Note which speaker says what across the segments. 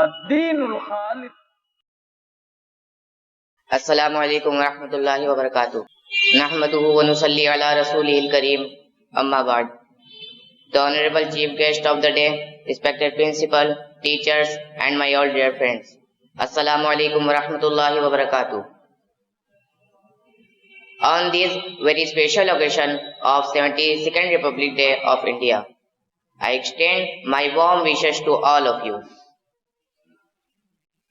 Speaker 1: الدين الخالص.
Speaker 2: Assalamu alaikum wa rahmatullahi wa barakatuh. Nahmaduhu wa nusalli ala rasulihil kareem. Amma ba'd. The honorable chief guest of the day, respected principal, teachers and my all dear friends. Assalamu alaikum wa rahmatullahi wa barakatuh. On this very special occasion of 72nd Republic Day of India, I extend my warm wishes to all of you.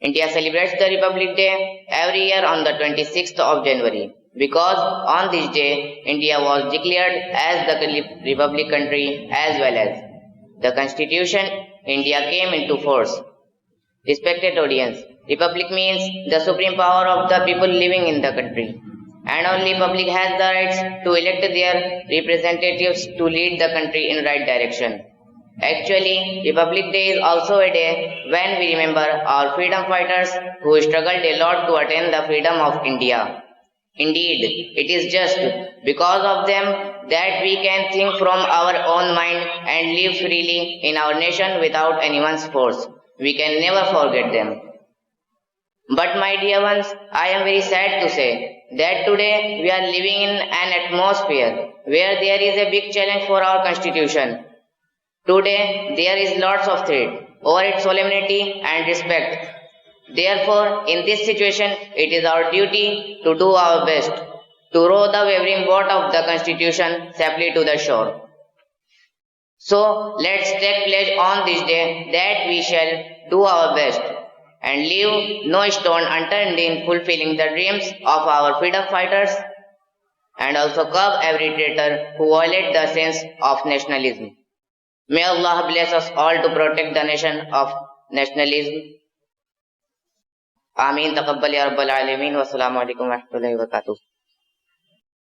Speaker 2: India celebrates the Republic Day every year on the 26th of January because on this day India was declared as the Republic country as well as the Constitution. India came into force. Respected audience, Republic means the supreme power of the people living in the country, and only public has the rights to elect their representatives to lead the country in right direction. Actually, Republic Day is also a day when we remember our freedom fighters who struggled a lot to attain the freedom of India. Indeed, it is just because of them that we can think from our own mind and live freely in our nation without anyone's force. We can never forget them. But my dear ones, I am very sad to say that today we are living in an atmosphere where there is a big challenge for our constitution. Today there is lots of threat over its solemnity and respect. Therefore, in this situation, it is our duty to do our best to row the wavering boat of the constitution safely to the shore. So, let's take pledge on this day that we shall do our best and leave no stone unturned in fulfilling the dreams of our freedom fighters, and also curb every traitor who violates the sense of nationalism. May Allah bless us all to protect the nation of nationalism. Ameen. Taqabbal ya Rabbal Alameen. Wassalamu alaikum wa rahmatullahi wa barakatuh.